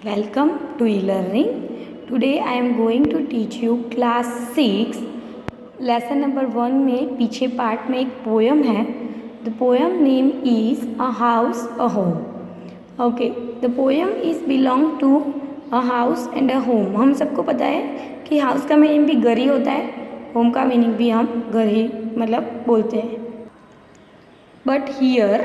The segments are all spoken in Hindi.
Welcome to e-learning. Today I am going to teach you class 6 lesson number 1 में पीछे पार्ट में एक पोयम है. The poem name is A House a Home. Okay, the poem is belong to a house and a home. हम सबको पता है कि हाउस का मीनिंग भी घर ही होता है, होम का मीनिंग भी हम घर ही मतलब बोलते हैं. But here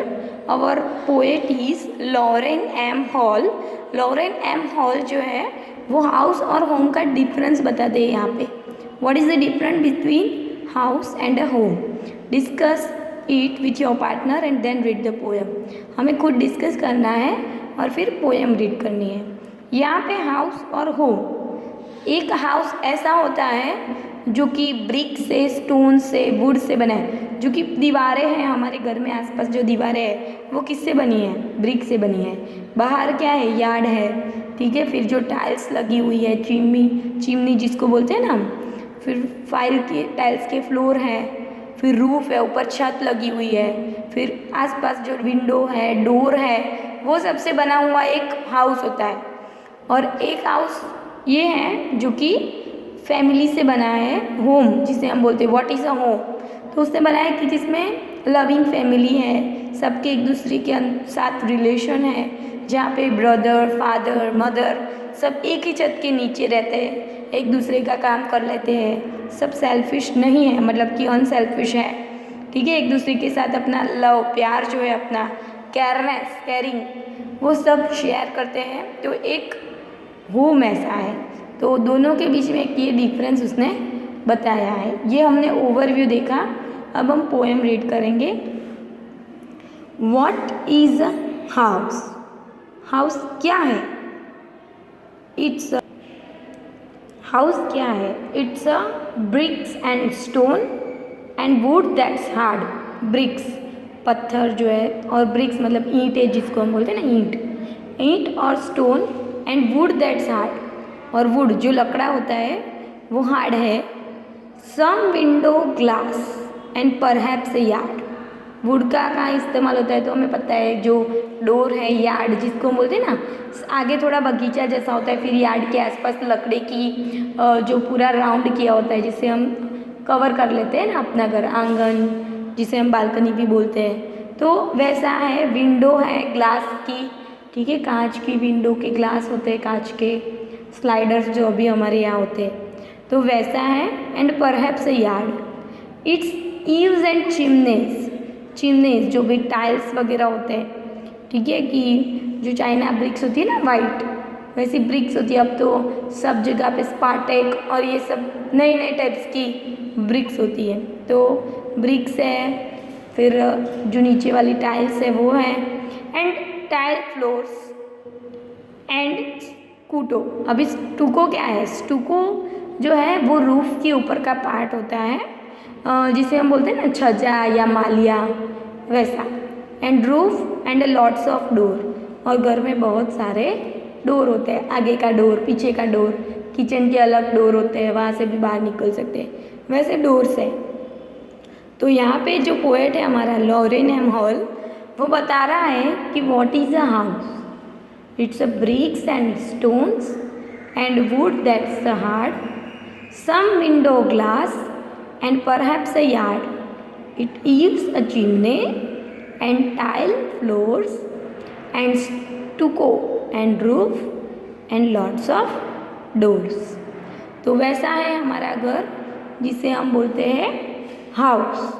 our poet is Lauren M Hall. Lauren M Hall जो है वो हाउस और होम का डिफरेंस बताते हैं यहाँ पे. What is the difference between house and a home? Discuss it with your partner and then read the poem. हमें खुद डिस्कस करना है और फिर पोएम रीड करनी है. यहाँ पे हाउस और होम, एक हाउस ऐसा होता है जो कि ब्रिक से, स्टोन से, वुड से बना है. जो कि दीवारें हैं हमारे घर में आसपास जो दीवारें हैं वो किससे बनी है? ब्रिक से बनी है. बाहर क्या है? यार्ड है. ठीक है. फिर जो टाइल्स लगी हुई है, चिमनी जिसको बोलते हैं ना हम, फिर फाइल के टाइल्स के फ्लोर है, फिर रूफ है, ऊपर छत लगी हुई है, फिर आसपास जो विंडो है, डोर है, वो सबसे बना हुआ एक हाउस होता है. और एक हाउस ये है जो कि फैमिली से बना है, होम जिसे हम बोलते हैं. What is a home? तो उससे बना है कि जिसमें लविंग फैमिली है, सबके एक दूसरे के साथ रिलेशन है, जहाँ पे ब्रदर, फादर, मदर सब एक ही छत के नीचे रहते हैं, एक दूसरे का काम कर लेते हैं. सब सेल्फिश नहीं है, मतलब कि अनसेल्फिश है. ठीक है. एक दूसरे के साथ अपना लव, प्यार जो है, अपना केयरनेस, केयरिंग, वो सब शेयर करते हैं. तो एक होम ऐसा है. तो दोनों के बीच में एक ये डिफरेंस उसने बताया है. ये हमने ओवरव्यू देखा. अब हम पोएम रीड करेंगे. What is a house? House क्या है? इट्स हाउस क्या है? It's a bricks and stone and wood that's hard. Bricks पत्थर जो है, और ब्रिक्स मतलब ईंट है जिसको हम बोलते हैं ना, ईंट और stone, and wood that's hard, और वुड जो लकड़ा होता है वो हार्ड है. Some window glass and perhaps a yard. Wood का कहाँ इस्तेमाल होता है तो हमें पता है. जो डोर है, यार्ड जिसको हम बोलते हैं ना, आगे थोड़ा बगीचा जैसा होता है, फिर यार्ड के आसपास लकड़ी की जो पूरा राउंड किया होता है, जिससे हम कवर कर लेते हैं ना अपना घर, आंगन, जिसे हम बालकनी भी बोलते हैं. तो वैसा है. विंडो है ग्लास की. ठीक है. कांच की विंडो के ग्लास होते हैं, कांच के स्लाइडर्स जो अभी हमारे यहाँ होते हैं. तो वैसा है. And perhaps a yard. Its eaves and chimneys जो भी टाइल्स वगैरह होते हैं. ठीक है. कि जो चाइना ब्रिक्स होती है ना, वाइट, वैसी ब्रिक्स होती है. अब तो सब जगह पे स्पार्टेक और ये सब नए नए टाइप्स की ब्रिक्स होती है. तो ब्रिक्स है, फिर जो नीचे वाली टाइल्स है वो है, and tile floors and stucco. अभी स्टूको क्या है? स्टूको जो है वो रूफ के ऊपर का पार्ट होता है, जिसे हम बोलते हैं ना छज्जा या मालिया, वैसा. And roof and lots of door. और घर में बहुत सारे डोर होते हैं. आगे का डोर, पीछे का डोर, किचन के अलग डोर होते हैं, वहाँ से भी बाहर निकल सकते हैं, वैसे डोर्स है. तो यहाँ पे जो पोएट है हमारा लॉरेन एम हॉल, वो बता रहा है कि what is a house. It's a bricks and stones and wood that's the hard, some window glass and perhaps a yard. It eaves a chimney and tile floors and stucco and roof and lots of doors. तो वैसा है हमारा घर जिसे हम बोलते हैं हाउस.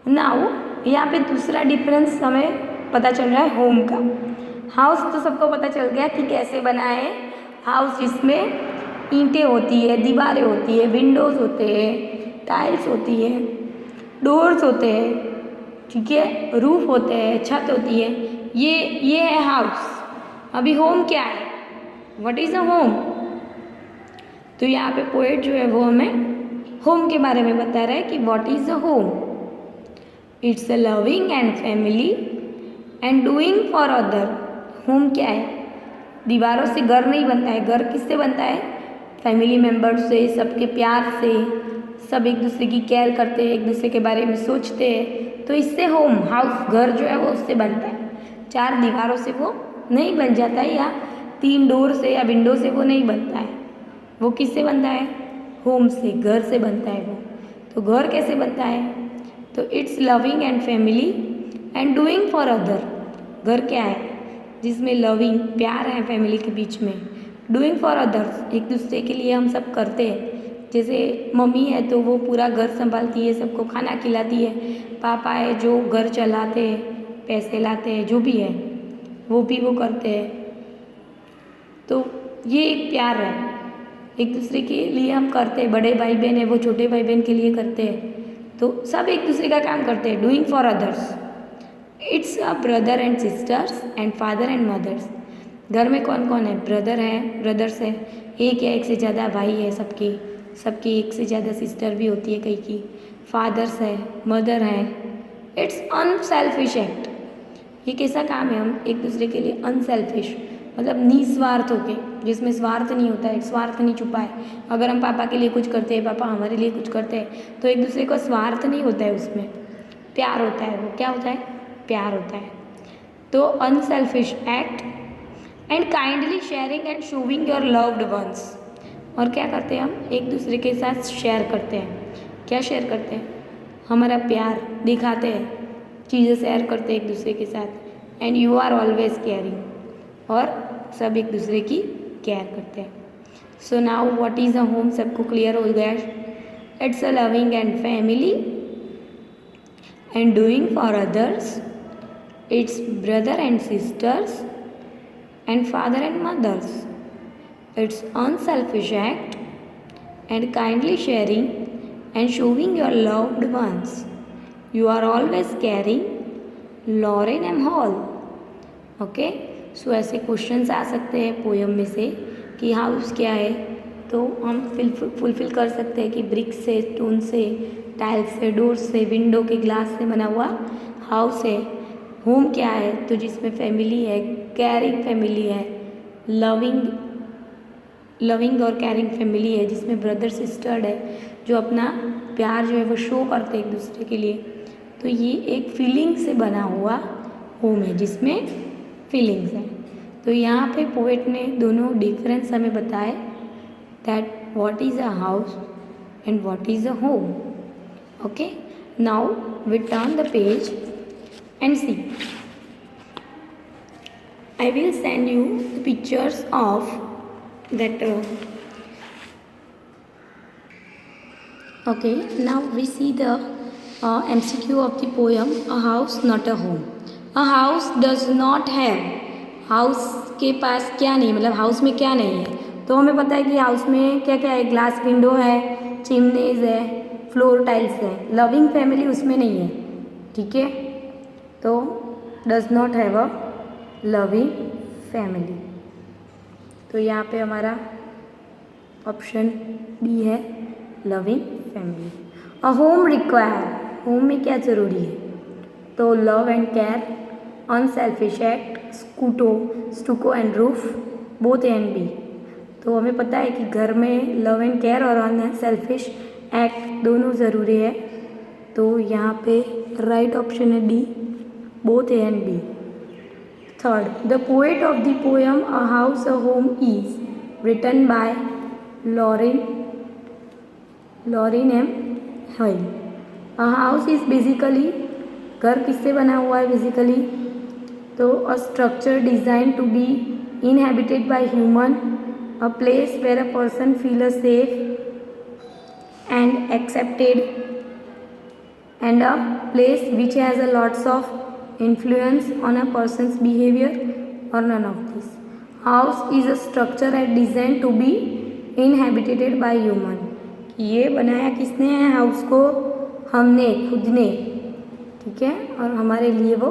नाउ यहाँ पे दूसरा डिफरेंस हमें पता चल रहा है होम का. हाउस तो सबको पता चल गया कि कैसे बना है. हाउस जिसमें ईंटें होती है, दीवारें होती है, विंडोज़ होते हैं, टाइल्स होती है, डोर्स होते हैं. ठीक है. रूफ होते हैं, छत होती है. ये है हाउस. अभी होम क्या है? What is a home? तो यहाँ पे पोएट जो है वो हमें होम के बारे में बता रहा है कि what is a home. It's a loving and family and doing for other. Home क्या है? दीवारों से घर नहीं बनता है. घर किससे बनता है? फैमिली मेम्बर्स से, सबके प्यार से. सब एक दूसरे की केयर करते हैं, एक दूसरे के बारे में सोचते हैं. तो इससे होम, हाउस, घर जो है वो उससे बनता है. चार दीवारों से वो नहीं बन जाता है, या 3 डोर से या विंडो से वो नहीं बनता है। वो किससे बनता है? होम से, घर से बनता है वो। तो घर कैसे बनता है? तो it's loving and family and doing for other. घर क्या है? जिसमें लविंग, प्यार है फैमिली के बीच में। डूइंग फॉर अदर्स, एक दूसरे के लिए हम सब करते हैं। जैसे मम्मी है तो वो पूरा घर संभालती है, सबको खाना खिलाती है। पापा है जो घर चलाते हैं, पैसे लाते हैं, जो भी है वो भी वो करते हैं। तो ये एक प्यार है, एक दूसरे के लिए हम करते हैं। बड़े भाई बहन है वो छोटे भाई बहन के लिए करते हैं। तो सब एक दूसरे का काम करते हैं, doing for others. It's a brother and sisters and father and mothers. घर में कौन कौन है? ब्रदर है, ब्रदर्स है, एक या एक से ज़्यादा भाई है सबकी, सबकी एक से ज़्यादा सिस्टर भी होती है कई की। फादर्स है, मदर है। It's unselfish act. ये कैसा काम है? हम एक दूसरे के लिए अनसेल्फिश, मतलब निस्वार्थ होके, जिसमें स्वार्थ नहीं होता है, स्वार्थ नहीं छुपा है। अगर हम पापा के लिए कुछ करते हैं, पापा हमारे लिए कुछ करते हैं, तो एक दूसरे का स्वार्थ नहीं होता है, उसमें प्यार होता है। वो क्या होता है? प्यार होता है। तो unselfish act and kindly sharing and showing your loved ones. और क्या करते हैं? हम एक दूसरे के साथ शेयर करते हैं। क्या शेयर करते हैं? हमारा प्यार दिखाते हैं, चीज़ें शेयर करते हैं एक दूसरे के साथ। And you are always caring, और सब एक दूसरे की केयर करते हैं। So now what is a home सबको क्लियर हो गया। It's a loving and family and doing for others. It's brother and sisters and father and mothers. It's unselfish act and kindly sharing and showing your loved ones. You are always caring. Lauren M. Hall. Okay, so ऐसे क्वेश्चंस आ सकते हैं पोयम में से कि हाउस क्या है, तो हम फुलफिल कर सकते हैं कि ब्रिक्स से, स्टोन से, टाइल्स से, डोर्स से, विंडो के ग्लास से बना हुआ हाउस है। होम क्या है? तो जिसमें फैमिली है, केयरिंग फैमिली है, लविंग और केयरिंग फैमिली है, जिसमें ब्रदर सिस्टर है जो अपना प्यार जो है वो शो करते हैं एक दूसरे के लिए। तो ये एक फीलिंग से बना हुआ होम है, जिसमें फीलिंग्स हैं। तो यहाँ पे पोएट ने दोनों डिफरेंस हमें बताए, that what is a house and what is a home. Okay, now we turn the page and see. I will send you the pictures of that. Okay, now we see the MCQ of the poem, A House Not a Home. A house does not have. House के पास क्या नहीं, मतलब हाउस में क्या नहीं है? तो हमें पता है कि हाउस में क्या क्या है? ग्लास विंडो है, चिमनीज है, फ्लोर टाइल्स है। लविंग फैमिली उसमें नहीं है, ठीक है? तो does not have a loving family. तो यहाँ पे हमारा ऑप्शन बी है, loving family. A home require, home में क्या ज़रूरी है? तो love and care, unselfish act, stucco and roof, both A and B. तो हमें पता है कि घर में लव एंड केयर और अनसेल्फिश एक्ट दोनों ज़रूरी है। तो यहाँ पे राइट ऑप्शन है D, both A and B. Third, the poet of the poem A House a Home is written by Lauren M. Hall. A house is basically, घर किससे बना हुआ है बेसिकली? तो a structure designed to be inhabited by human, a place where a person feels safe and accepted, and a place which has a lots of influence on a person's behavior, or none of this. House is a structure and designed to be inhabited by human. ये बनाया किसने है हाउस को? हमने, खुद ने, ठीक है? और हमारे लिए वो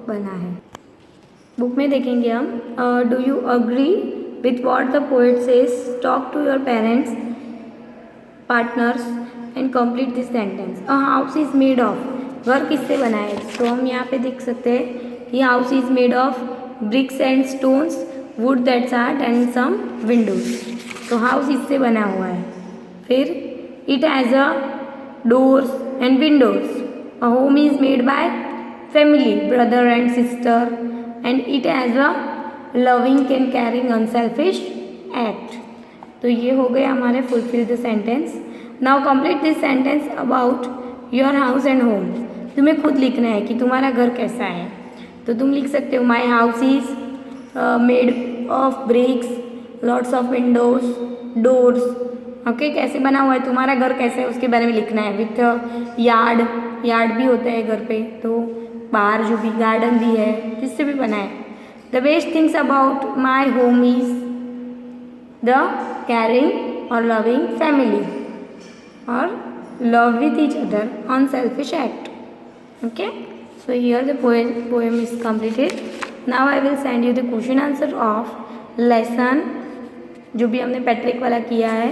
बना है। बुक में देखेंगे हम, do you agree with what the poet says? Talk to your parents, partners and complete this sentence. A house is made of, घर किससे बना है? तो हम यहाँ पे देख सकते हैं कि house is made of bricks and stones, wood that's art and some windows. तो हाउस इससे बना हुआ है। फिर it has a doors and windows. A home is made by family, brother and sister, and it has a loving and caring unselfish act. तो ये हो गया हमारे fulfil the sentence. Now complete this sentence about your house and home. तुम्हें खुद लिखना है कि तुम्हारा घर कैसा है। तो तुम लिख सकते हो my house is made of BRICS, lots of Windows, doors. Okay, कैसे बना हुआ है, तुम्हारा घर कैसे है उसके बारे में लिखना है। विथ यार्ड, यार्ड भी होता है घर पे, तो बाहर जो भी गार्डन भी है, जिससे भी बना है। The best things about my home is the carrying और लविंग फैमिली और love with each other, unselfish act. Okay, so here the poem is completed. Now I will send you the question answer of lesson जो भी हमने पैट्रिक वाला किया है,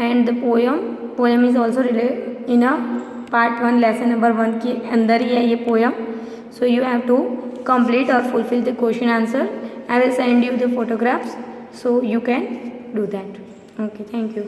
and the poem is also related in a part 1 lesson number 1 के अंदर ही है ये poem. So you have to complete or fulfill the question answer. I will send you the photographs so you can do that. Okay, thank you.